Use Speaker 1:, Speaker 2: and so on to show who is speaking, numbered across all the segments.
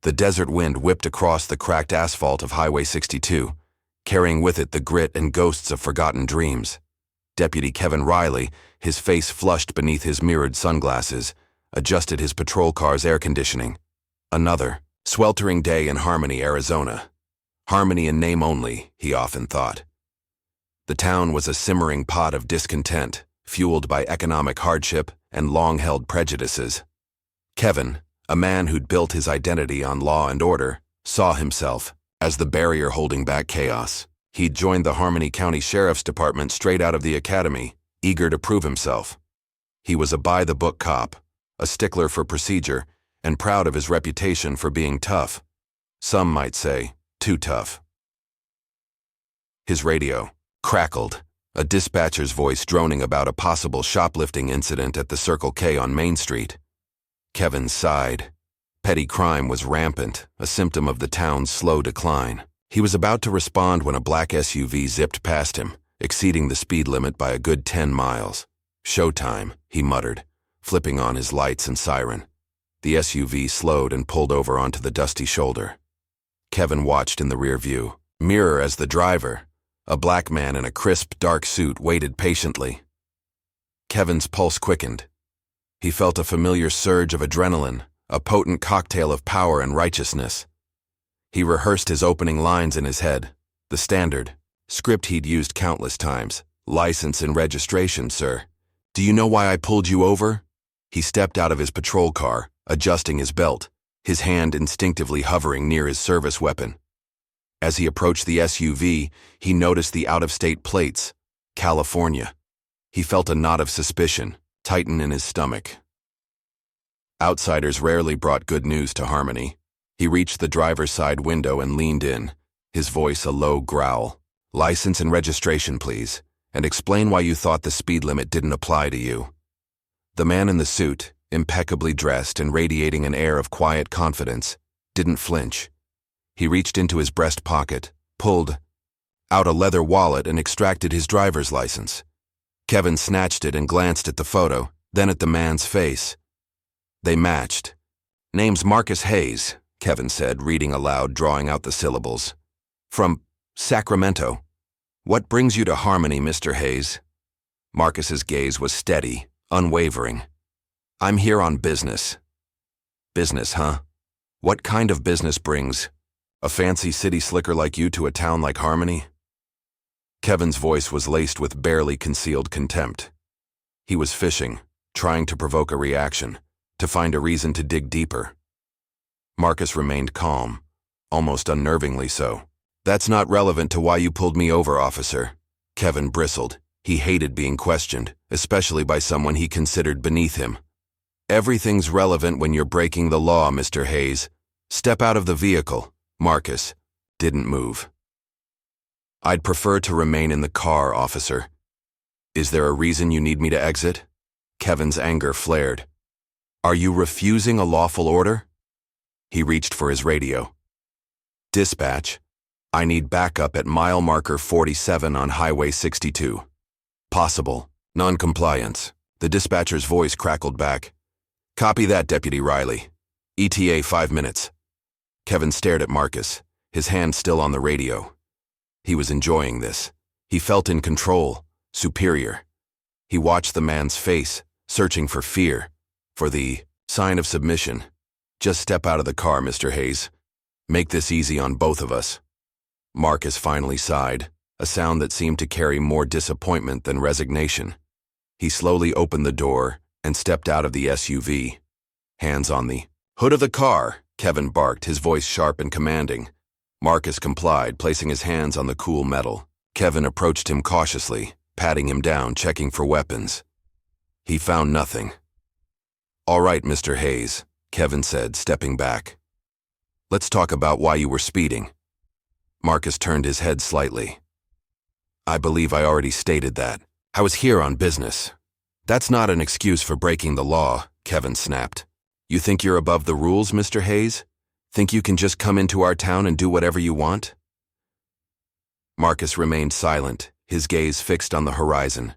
Speaker 1: The desert wind whipped across the cracked asphalt of Highway 62, carrying with it the grit and ghosts of forgotten dreams. Deputy Kevin Riley, his face flushed beneath his mirrored sunglasses, adjusted his patrol car's air conditioning. Another sweltering day in Harmony, Arizona. Harmony in name only, he often thought. The town was a simmering pot of discontent, fueled by economic hardship and long-held prejudices. Kevin, a man who'd built his identity on law and order, saw himself as the barrier holding back chaos. He'd joined the Harmony County Sheriff's Department straight out of the academy, eager to prove himself. He was a by-the-book cop, a stickler for procedure, and proud of his reputation for being tough. Some might say, too tough. His radio crackled, a dispatcher's voice droning about a possible shoplifting incident at the Circle K on Main Street. Kevin sighed. Petty crime was rampant, a symptom of the town's slow decline. He was about to respond when a black SUV zipped past him, exceeding the speed limit by a good 10 miles. "Showtime," he muttered, flipping on his lights and siren. The SUV slowed and pulled over onto the dusty shoulder. Kevin watched in the rear view mirror as the driver, a black man in a crisp, dark suit, waited patiently. Kevin's pulse quickened. He felt a familiar surge of adrenaline, a potent cocktail of power and righteousness. He rehearsed his opening lines in his head, the standard script he'd used countless times. "License and registration, sir. Do you know why I pulled you over?" He stepped out of his patrol car, adjusting his belt, his hand instinctively hovering near his service weapon. As he approached the SUV, he noticed the out-of-state plates, California. He felt a knot of suspicion tighten in his stomach. Outsiders rarely brought good news to Harmony. He reached the driver's side window and leaned in, his voice a low growl. "License and registration, please, and explain why you thought the speed limit didn't apply to you." The man in the suit, impeccably dressed and radiating an air of quiet confidence, didn't flinch. He reached into his breast pocket, pulled out a leather wallet and extracted his driver's license. Kevin snatched it and glanced at the photo, then at the man's face. They matched. "Name's Marcus Hayes," Kevin said, reading aloud, drawing out the syllables. "From Sacramento. What brings you to Harmony, Mr. Hayes?" Marcus's gaze was steady, unwavering. "I'm here on business." "Business, huh? What kind of business brings a fancy city slicker like you to a town like Harmony?" Kevin's voice was laced with barely concealed contempt. He was fishing, trying to provoke a reaction, to find a reason to dig deeper. Marcus remained calm, almost unnervingly so. "That's not relevant to why you pulled me over, officer." Kevin bristled. He hated being questioned, especially by someone he considered beneath him. "Everything's relevant when you're breaking the law, Mr. Hayes. Step out of the vehicle." Marcus didn't move. "I'd prefer to remain in the car, officer." "Is there a reason you need me to exit?" Kevin's anger flared. "Are you refusing a lawful order?" He reached for his radio. "Dispatch, I need backup at mile marker 47 on Highway 62. Possible non-compliance." The dispatcher's voice crackled back. "Copy that, Deputy Riley. ETA 5 minutes. Kevin stared at Marcus, his hand still on the radio. He was enjoying this. He felt in control, superior. He watched the man's face, searching for fear, for the sign of submission. "Just step out of the car, Mr. Hayes. Make this easy on both of us." Marcus finally sighed, a sound that seemed to carry more disappointment than resignation. He slowly opened the door and stepped out of the SUV. "Hands on the hood of the car," Kevin barked, his voice sharp and commanding. Marcus complied, placing his hands on the cool metal. Kevin approached him cautiously, patting him down, checking for weapons. He found nothing. "All right, Mr. Hayes," Kevin said, stepping back. "Let's talk about why you were speeding." Marcus turned his head slightly. "I believe I already stated that. I was here on business." "That's not an excuse for breaking the law," Kevin snapped. "You think you're above the rules, Mr. Hayes? Think you can just come into our town and do whatever you want?" Marcus remained silent, his gaze fixed on the horizon.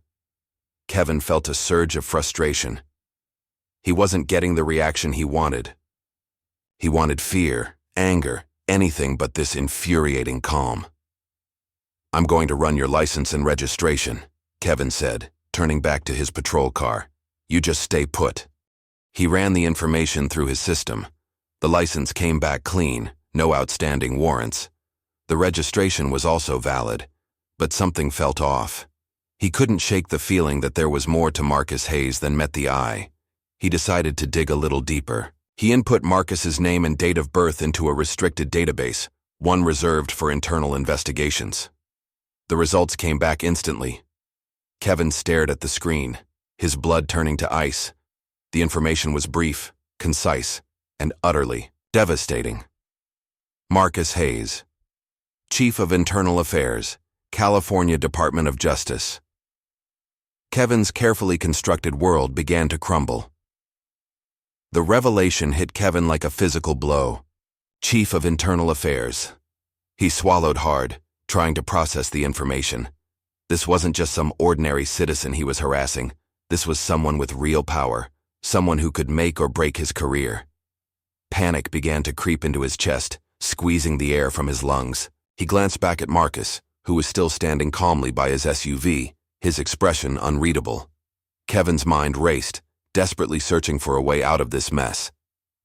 Speaker 1: Kevin felt a surge of frustration. He wasn't getting the reaction he wanted. He wanted fear, anger, anything but this infuriating calm. "I'm going to run your license and registration," Kevin said, turning back to his patrol car. "You just stay put." He ran the information through his system. The license came back clean, no outstanding warrants. The registration was also valid, but something felt off. He couldn't shake the feeling that there was more to Marcus Hayes than met the eye. He decided to dig a little deeper. He input Marcus's name and date of birth into a restricted database, one reserved for internal investigations. The results came back instantly. Kevin stared at the screen, his blood turning to ice. The information was brief, concise, and utterly devastating. Marcus Hayes, Chief of Internal Affairs, California Department of Justice. Kevin's carefully constructed world began to crumble. The revelation hit Kevin like a physical blow. Chief of Internal Affairs. He swallowed hard, trying to process the information. This wasn't just some ordinary citizen he was harassing. This was someone with real power, someone who could make or break his career. Panic began to creep into his chest, squeezing the air from his lungs. He glanced back at Marcus, who was still standing calmly by his SUV, his expression unreadable. Kevin's mind raced, desperately searching for a way out of this mess.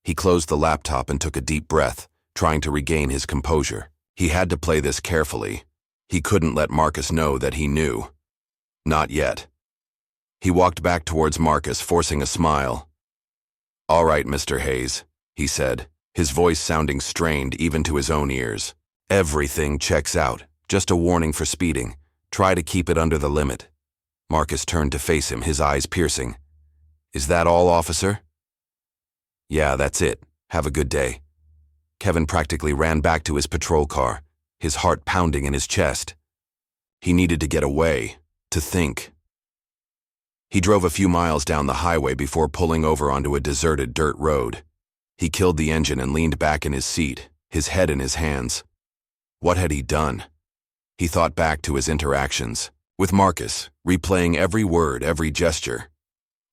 Speaker 1: He closed the laptop and took a deep breath, trying to regain his composure. He had to play this carefully. He couldn't let Marcus know that he knew. Not yet. He walked back towards Marcus, forcing a smile. "All right, Mr. Hayes," he said, his voice sounding strained even to his own ears. "Everything checks out. Just a warning for speeding. Try to keep it under the limit." Marcus turned to face him, his eyes piercing. "Is that all, officer?" "Yeah, that's it. Have a good day." Kevin practically ran back to his patrol car, his heart pounding in his chest. He needed to get away, to think. He drove a few miles down the highway before pulling over onto a deserted dirt road. He killed the engine and leaned back in his seat, his head in his hands. What had he done? He thought back to his interactions with Marcus, replaying every word, every gesture.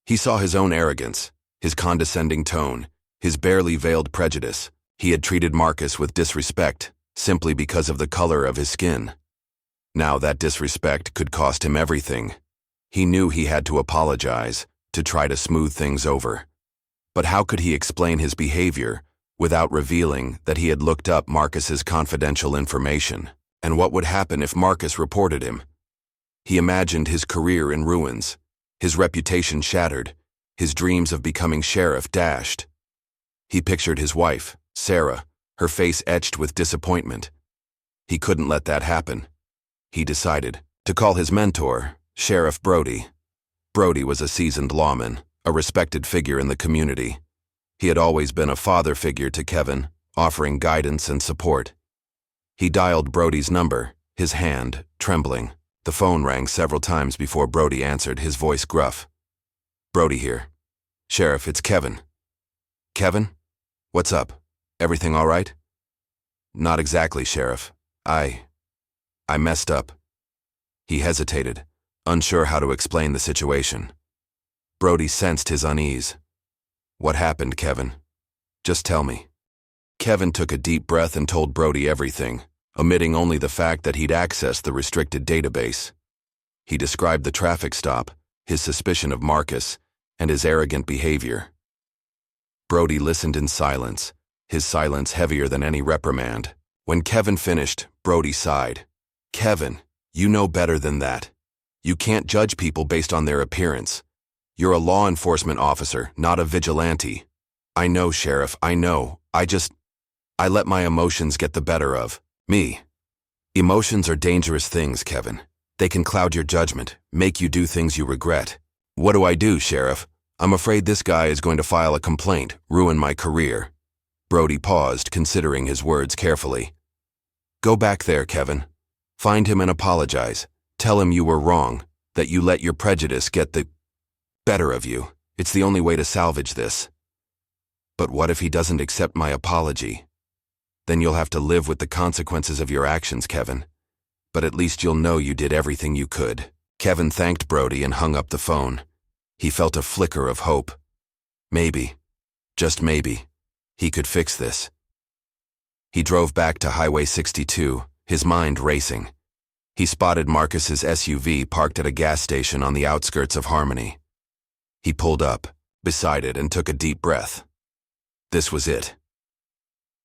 Speaker 1: He saw his own arrogance, his condescending tone, his barely veiled prejudice. He had treated Marcus with disrespect, simply because of the color of his skin. Now that disrespect could cost him everything. He knew he had to apologize, to try to smooth things over. But how could he explain his behavior without revealing that he had looked up Marcus's confidential information? And what would happen if Marcus reported him? He imagined his career in ruins, his reputation shattered, his dreams of becoming sheriff dashed. He pictured his wife, Sarah, her face etched with disappointment. He couldn't let that happen. He decided to call his mentor, Sheriff Brody. Brody was a seasoned lawman, a respected figure in the community. He had always been a father figure to Kevin, offering guidance and support. He dialed Brody's number, his hand trembling. The phone rang several times before Brody answered, his voice gruff. "Brody here. Sheriff, it's Kevin." "Kevin? What's up? Everything all right?" "Not exactly, Sheriff. I messed up." He hesitated, unsure how to explain the situation. Brody sensed his unease. "What happened, Kevin? Just tell me." Kevin took a deep breath and told Brody everything, omitting only the fact that he'd accessed the restricted database. He described the traffic stop, his suspicion of Marcus, and his arrogant behavior. Brody listened in silence, his silence heavier than any reprimand. When Kevin finished, Brody sighed. "Kevin, you know better than that. You can't judge people based on their appearance. You're a law enforcement officer, not a vigilante." "I know, Sheriff, I know. I let my emotions get the better of me." "Emotions are dangerous things, Kevin. They can cloud your judgment, make you do things you regret." "What do I do, Sheriff? I'm afraid this guy is going to file a complaint, ruin my career." Brody paused, considering his words carefully. "Go back there, Kevin. Find him and apologize. Tell him you were wrong, that you let your prejudice get the better of you. It's the only way to salvage this." "But what if he doesn't accept my apology?" "Then you'll have to live with the consequences of your actions, Kevin. But at least you'll know you did everything you could." Kevin thanked Brody and hung up the phone. He felt a flicker of hope. Maybe, just maybe, he could fix this. He drove back to Highway 62, his mind racing. He spotted Marcus's SUV parked at a gas station on the outskirts of Harmony. He pulled up, beside it, and took a deep breath. This was it.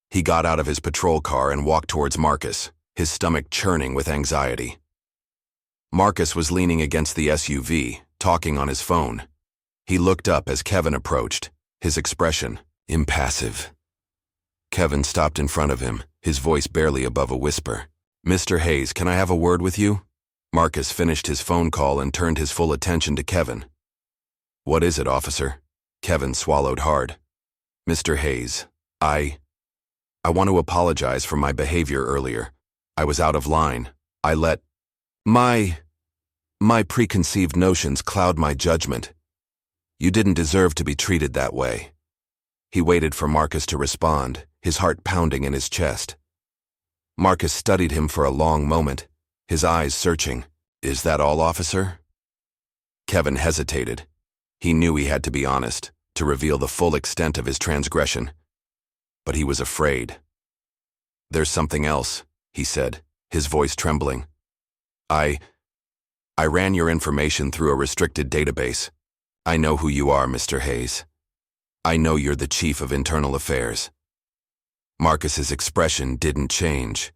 Speaker 1: He got out of his patrol car and walked towards Marcus, his stomach churning with anxiety. Marcus was leaning against the SUV, talking on his phone. He looked up as Kevin approached, his expression impassive. Kevin stopped in front of him, his voice barely above a whisper. "Mr. Hayes, can I have a word with you?" Marcus finished his phone call and turned his full attention to Kevin. "What is it, officer?" Kevin swallowed hard. "Mr. Hayes, I want to apologize for my behavior earlier. I was out of line. I let my preconceived notions cloud my judgment. You didn't deserve to be treated that way." He waited for Marcus to respond, his heart pounding in his chest. Marcus studied him for a long moment, his eyes searching. "Is that all, officer?" Kevin hesitated. He knew he had to be honest, to reveal the full extent of his transgression. But he was afraid. "There's something else," he said, his voice trembling. I ran your information through a restricted database. I know who you are, Mr. Hayes. I know you're the Chief of Internal Affairs." Marcus's expression didn't change.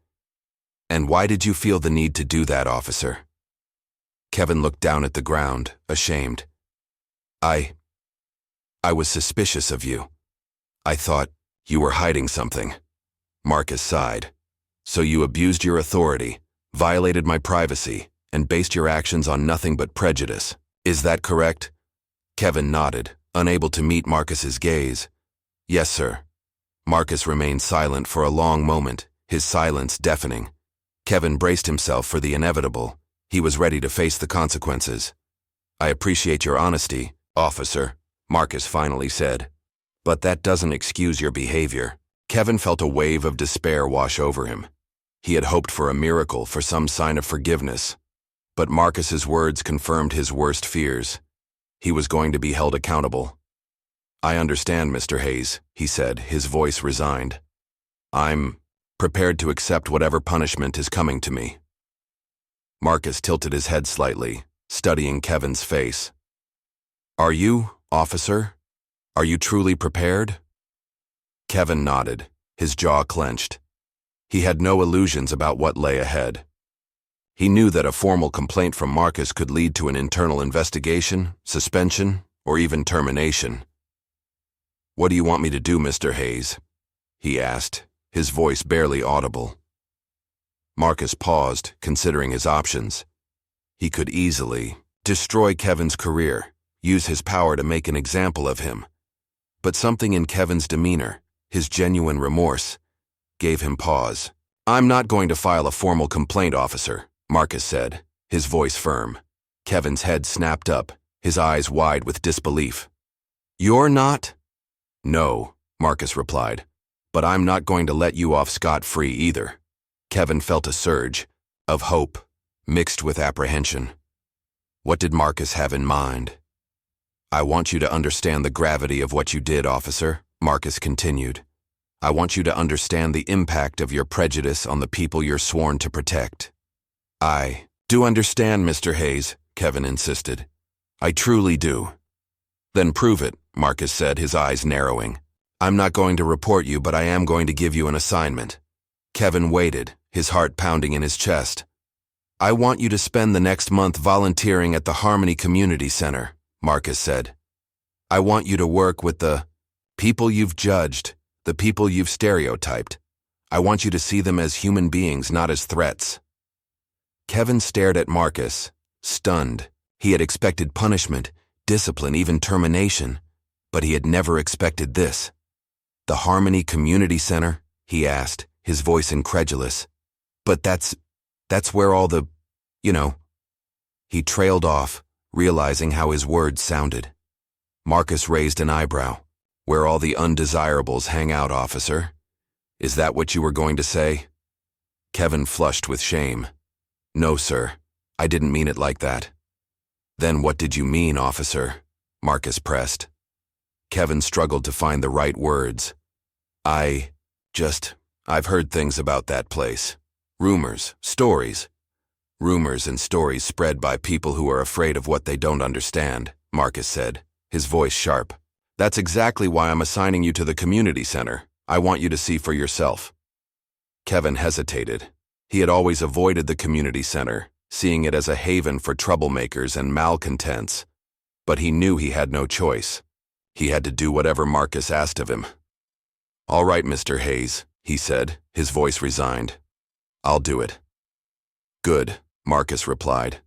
Speaker 1: "And why did you feel the need to do that, officer?" Kevin looked down at the ground, ashamed. I was suspicious of you. I thought you were hiding something." Marcus sighed. "So you abused your authority, violated my privacy, and based your actions on nothing but prejudice. Is that correct?" Kevin nodded, unable to meet Marcus's gaze. "Yes, sir." Marcus remained silent for a long moment, his silence deafening. Kevin braced himself for the inevitable. He was ready to face the consequences. "I appreciate your honesty, officer," Marcus finally said. "But that doesn't excuse your behavior." Kevin felt a wave of despair wash over him. He had hoped for a miracle, for some sign of forgiveness. But Marcus's words confirmed his worst fears. He was going to be held accountable. "I understand, Mr. Hayes," he said, his voice resigned. "I'm prepared to accept whatever punishment is coming to me." Marcus tilted his head slightly, studying Kevin's face. "Are you, officer? Are you truly prepared?" Kevin nodded, his jaw clenched. He had no illusions about what lay ahead. He knew that a formal complaint from Marcus could lead to an internal investigation, suspension, or even termination. "What do you want me to do, Mr. Hayes?" he asked, his voice barely audible. Marcus paused, considering his options. He could easily destroy Kevin's career, use his power to make an example of him. But something in Kevin's demeanor, his genuine remorse, gave him pause. "I'm not going to file a formal complaint, officer," Marcus said, his voice firm. Kevin's head snapped up, his eyes wide with disbelief. "You're not?" "No," Marcus replied, "but I'm not going to let you off scot-free either." Kevin felt a surge of hope, mixed with apprehension. What did Marcus have in mind? "I want you to understand the gravity of what you did, officer," Marcus continued. "I want you to understand the impact of your prejudice on the people you're sworn to protect." "I do understand, Mr. Hayes," Kevin insisted. "I truly do." "Then prove it," Marcus said, his eyes narrowing. "I'm not going to report you, but I am going to give you an assignment." Kevin waited, his heart pounding in his chest. "I want you to spend the next month volunteering at the Harmony Community Center," Marcus said. "I want you to work with the people you've judged, the people you've stereotyped. I want you to see them as human beings, not as threats." Kevin stared at Marcus, stunned. He had expected punishment, discipline, even termination, but he had never expected this. "The Harmony Community Center?" he asked, his voice incredulous. "But that's where all the, He trailed off, realizing how his words sounded. Marcus raised an eyebrow. "Where all the undesirables hang out, officer? Is that what you were going to say?" Kevin flushed with shame. "No, sir. I didn't mean it like that." "Then what did you mean, officer?" Marcus pressed. Kevin struggled to find the right words. I've heard things about that place. Rumors, stories. Rumors and stories spread by people who are afraid of what they don't understand, Marcus said, his voice sharp. That's exactly why I'm assigning you to the community center. I want you to see for yourself. Kevin hesitated. He had always avoided the community center, seeing it as a haven for troublemakers and malcontents. But he knew he had no choice. He had to do whatever Marcus asked of him. All right, Mr. Hayes, he said, his voice resigned. I'll do it. Good, Marcus replied.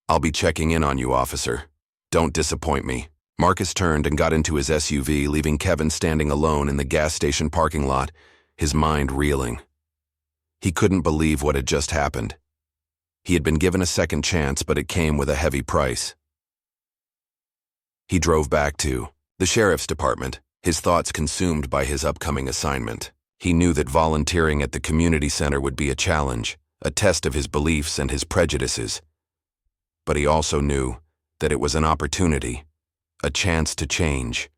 Speaker 1: I'll be checking in on you, officer. Don't disappoint me. Marcus turned and got into his SUV, leaving Kevin standing alone in the gas station parking lot, his mind reeling. He couldn't believe what had just happened. He had been given a second chance, but it came with a heavy price. He drove back to the sheriff's department, his thoughts consumed by his upcoming assignment. He knew that volunteering at the community center would be a challenge, a test of his beliefs and his prejudices. But he also knew that it was an opportunity, a chance to change,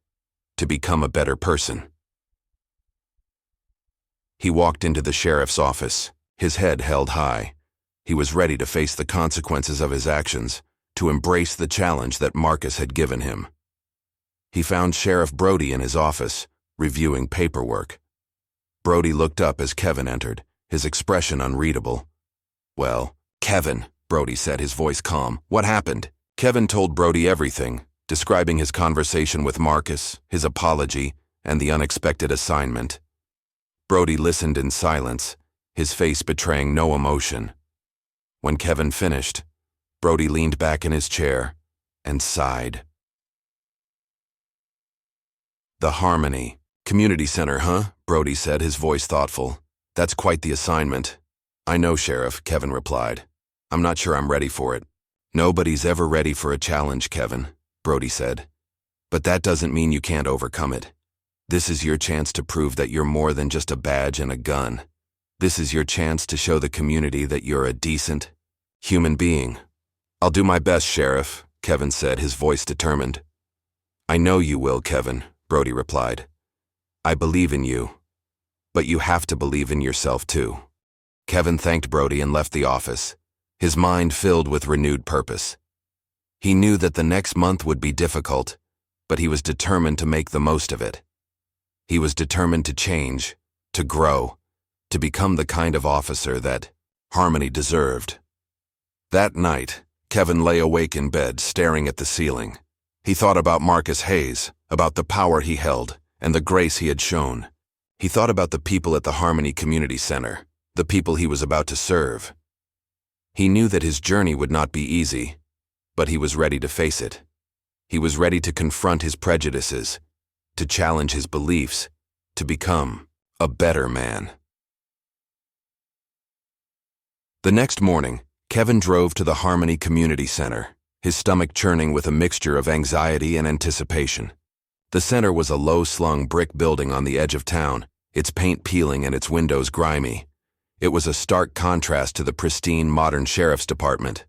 Speaker 1: to become a better person. He walked into the sheriff's office, his head held high. He was ready to face the consequences of his actions, to embrace the challenge that Marcus had given him. He found Sheriff Brody in his office, reviewing paperwork. Brody looked up as Kevin entered, his expression unreadable. Well, Kevin, Brody said, his voice calm. What happened? Kevin told Brody everything, describing his conversation with Marcus, his apology, and the unexpected assignment. Brody listened in silence, his face betraying no emotion. When Kevin finished, Brody leaned back in his chair and sighed. The Harmony Community Center, huh? Brody said, his voice thoughtful. That's quite the assignment. I know, Sheriff, Kevin replied. I'm not sure I'm ready for it. Nobody's ever ready for a challenge, Kevin, Brody said. But that doesn't mean you can't overcome it. This is your chance to prove that you're more than just a badge and a gun. This is your chance to show the community that you're a decent human being. I'll do my best, Sheriff, Kevin said, his voice determined. I know you will, Kevin, Brody replied. I believe in you, but you have to believe in yourself too. Kevin thanked Brody and left the office, his mind filled with renewed purpose. He knew that the next month would be difficult, but he was determined to make the most of it. He was determined to change, to grow, to become the kind of officer that Harmony deserved. That night, Kevin lay awake in bed, staring at the ceiling. He thought about Marcus Hayes, about the power he held, and the grace he had shown. He thought about the people at the Harmony Community Center, the people he was about to serve. He knew that his journey would not be easy, but he was ready to face it. He was ready to confront his prejudices, to challenge his beliefs, to become a better man. The next morning, Kevin drove to the Harmony Community Center, his stomach churning with a mixture of anxiety and anticipation. The center was a low-slung brick building on the edge of town, its paint peeling and its windows grimy. It was a stark contrast to the pristine modern sheriff's department.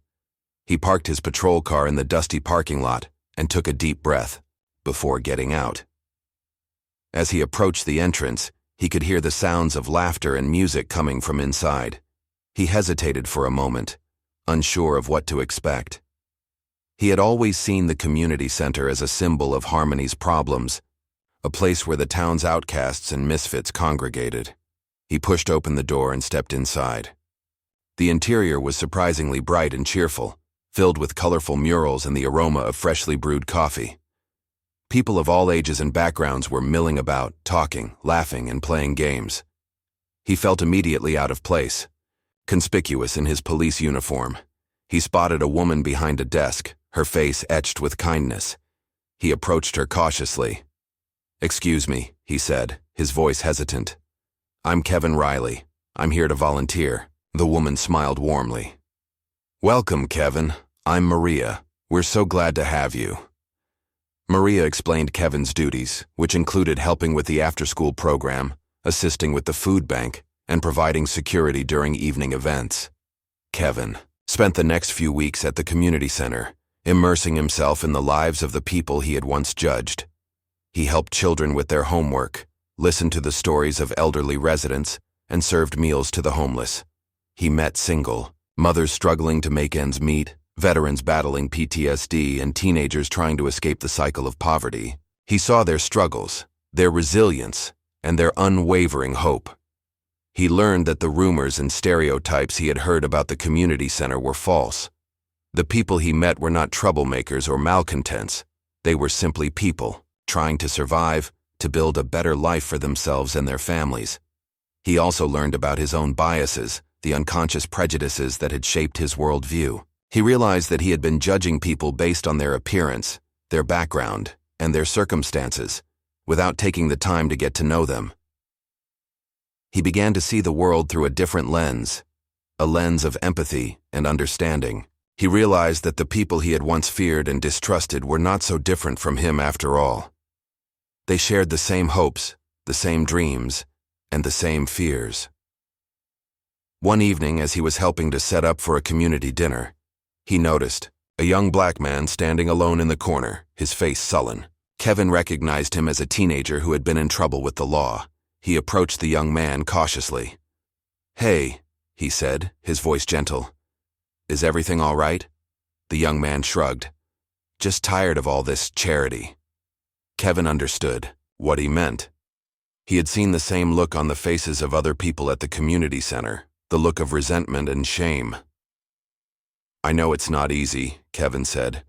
Speaker 1: He parked his patrol car in the dusty parking lot and took a deep breath before getting out. As he approached the entrance, he could hear the sounds of laughter and music coming from inside. He hesitated for a moment, unsure of what to expect. He had always seen the community center as a symbol of Harmony's problems, a place where the town's outcasts and misfits congregated. He pushed open the door and stepped inside. The interior was surprisingly bright and cheerful, filled with colorful murals and the aroma of freshly brewed coffee. People of all ages and backgrounds were milling about, talking, laughing, and playing games. He felt immediately out of place, conspicuous in his police uniform. He spotted a woman behind a desk, her face etched with kindness. He approached her cautiously. "Excuse me," he said, his voice hesitant. "I'm Kevin Riley. I'm here to volunteer." The woman smiled warmly. "Welcome, Kevin. I'm Maria. We're so glad to have you." Maria explained Kevin's duties, which included helping with the after-school program, assisting with the food bank, and providing security during evening events. Kevin spent the next few weeks at the community center, immersing himself in the lives of the people he had once judged. He helped children with their homework, listened to the stories of elderly residents, and served meals to the homeless. He met single mothers struggling to make ends meet, veterans battling PTSD, and teenagers trying to escape the cycle of poverty. He saw their struggles, their resilience, and their unwavering hope. He learned that the rumors and stereotypes he had heard about the community center were false. The people he met were not troublemakers or malcontents. They were simply people, trying to survive, to build a better life for themselves and their families. He also learned about his own biases, the unconscious prejudices that had shaped his worldview. He realized that he had been judging people based on their appearance, their background, and their circumstances, without taking the time to get to know them. He began to see the world through a different lens, a lens of empathy and understanding. He realized that the people he had once feared and distrusted were not so different from him after all. They shared the same hopes, the same dreams, and the same fears. One evening, as he was helping to set up for a community dinner, he noticed a young black man standing alone in the corner, his face sullen. Kevin recognized him as a teenager who had been in trouble with the law. He approached the young man cautiously. "Hey," he said, his voice gentle. "Is everything all right?" The young man shrugged. "Just tired of all this charity." Kevin understood what he meant. He had seen the same look on the faces of other people at the community center, the look of resentment and shame. "I know it's not easy," Kevin said,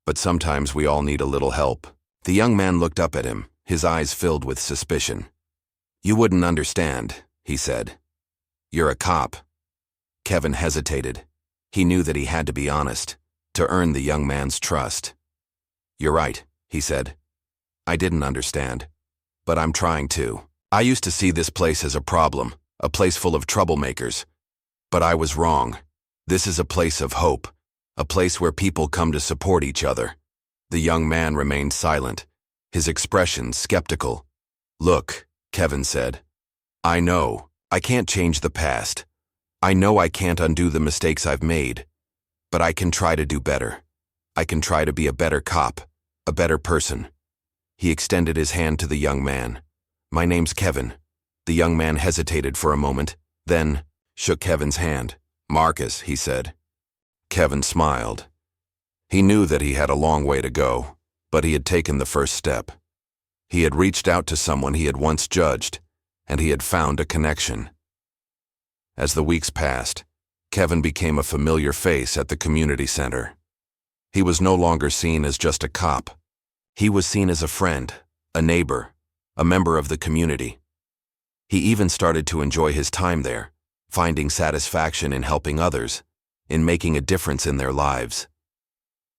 Speaker 1: "but sometimes we all need a little help." The young man looked up at him, his eyes filled with suspicion. "You wouldn't understand," he said. "You're a cop." Kevin hesitated. He knew that he had to be honest, to earn the young man's trust. "You're right," he said. "I didn't understand, but I'm trying to. I used to see this place as a problem, a place full of troublemakers. But I was wrong. This is a place of hope, a place where people come to support each other." The young man remained silent, his expression skeptical. "Look," Kevin said, "I know I can't change the past. I know I can't undo the mistakes I've made, but I can try to do better. I can try to be a better cop, a better person." He extended his hand to the young man. "My name's Kevin." The young man hesitated for a moment, then shook Kevin's hand. "Marcus," he said. Kevin smiled. He knew that he had a long way to go, but he had taken the first step. He had reached out to someone he had once judged, and he had found a connection. As the weeks passed, Kevin became a familiar face at the community center. He was no longer seen as just a cop. He was seen as a friend, a neighbor, a member of the community. He even started to enjoy his time there, finding satisfaction in helping others, in making a difference in their lives.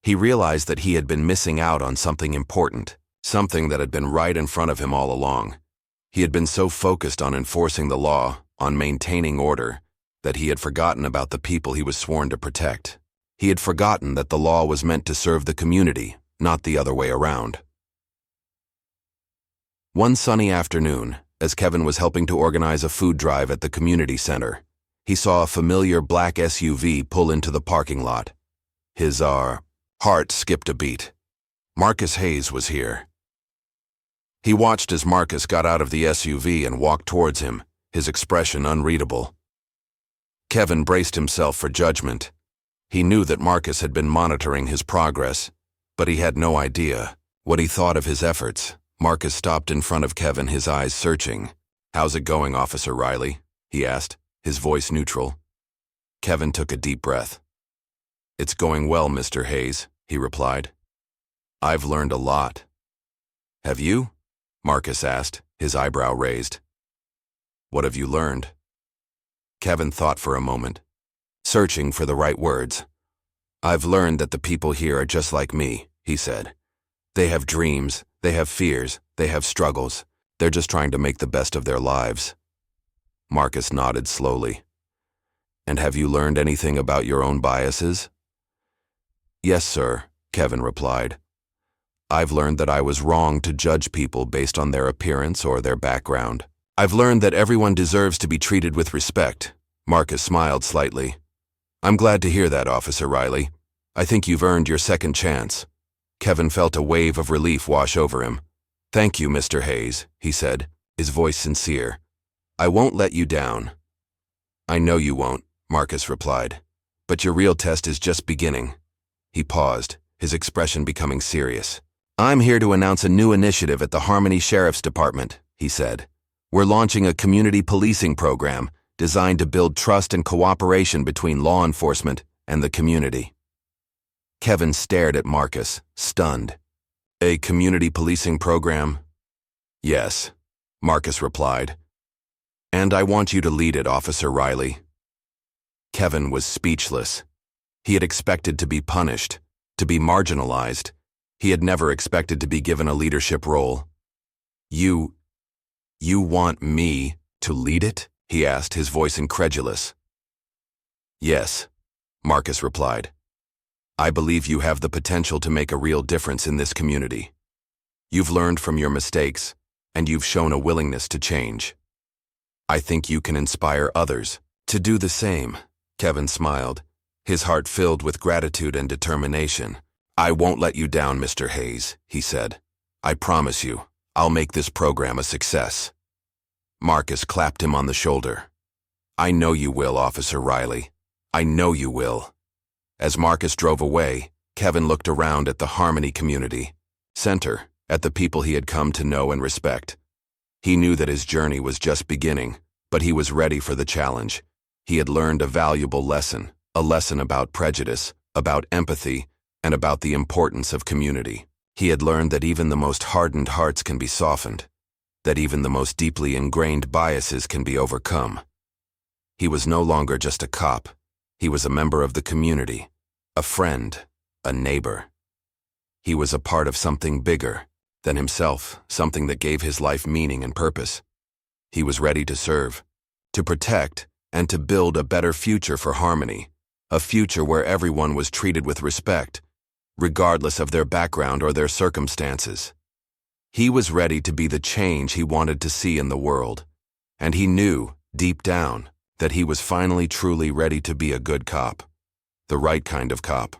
Speaker 1: He realized that he had been missing out on something important, something that had been right in front of him all along. He had been so focused on enforcing the law, on maintaining order, that he had forgotten about the people he was sworn to protect. He had forgotten that the law was meant to serve the community, not the other way around. One sunny afternoon, as Kevin was helping to organize a food drive at the community center, he saw a familiar black SUV pull into the parking lot. His heart skipped a beat. Marcus Hayes was here. He watched as Marcus got out of the SUV and walked towards him, his expression unreadable. Kevin braced himself for judgment. He knew that Marcus had been monitoring his progress, but he had no idea what he thought of his efforts. Marcus stopped in front of Kevin, his eyes searching. "How's it going, Officer Riley?" he asked, his voice neutral. Kevin took a deep breath. "It's going well, Mr. Hayes," he replied. "I've learned a lot." "Have you?" Marcus asked, his eyebrow raised. "What have you learned?" Kevin thought for a moment, searching for the right words. "I've learned that the people here are just like me," he said. "They have dreams, they have fears, they have struggles. They're just trying to make the best of their lives." Marcus nodded slowly. "And have you learned anything about your own biases?" "Yes, sir," Kevin replied. "I've learned that I was wrong to judge people based on their appearance or their background. I've learned that everyone deserves to be treated with respect." Marcus smiled slightly. "I'm glad to hear that, Officer Riley. I think you've earned your second chance." Kevin felt a wave of relief wash over him. "Thank you, Mr. Hayes," he said, his voice sincere. I won't let you down. I know you won't, Marcus replied. But your real test is just beginning. He paused, his expression becoming serious. I'm here to announce a new initiative at the Harmony Sheriff's Department, he said. We're launching a community policing program designed to build trust and cooperation between law enforcement and the community. Kevin stared at Marcus, stunned. A community policing program? Yes, Marcus replied. And I want you to lead it, Officer Riley. Kevin was speechless. He had expected to be punished, to be marginalized. He had never expected to be given a leadership role. You want me to lead it? He asked, his voice incredulous. Yes, Marcus replied. I believe you have the potential to make a real difference in this community. You've learned from your mistakes, and you've shown a willingness to change. I think you can inspire others to do the same. Kevin smiled, his heart filled with gratitude and determination. I won't let you down, Mr. Hayes, he said. I promise you, I'll make this program a success. Marcus clapped him on the shoulder. I know you will, Officer Riley. I know you will. As Marcus drove away, Kevin looked around at the Harmony community center, at the people he had come to know and respect. He knew that his journey was just beginning, but he was ready for the challenge. He had learned a valuable lesson, a lesson about prejudice, about empathy, and about the importance of community. He had learned that even the most hardened hearts can be softened, that even the most deeply ingrained biases can be overcome. He was no longer just a cop. He was a member of the community, a friend, a neighbor. He was a part of something bigger than himself, something that gave his life meaning and purpose. He was ready to serve, to protect, and to build a better future for Harmony, a future where everyone was treated with respect, regardless of their background or their circumstances. He was ready to be the change he wanted to see in the world, and he knew, deep down, that he was finally truly ready to be a good cop, the right kind of cop.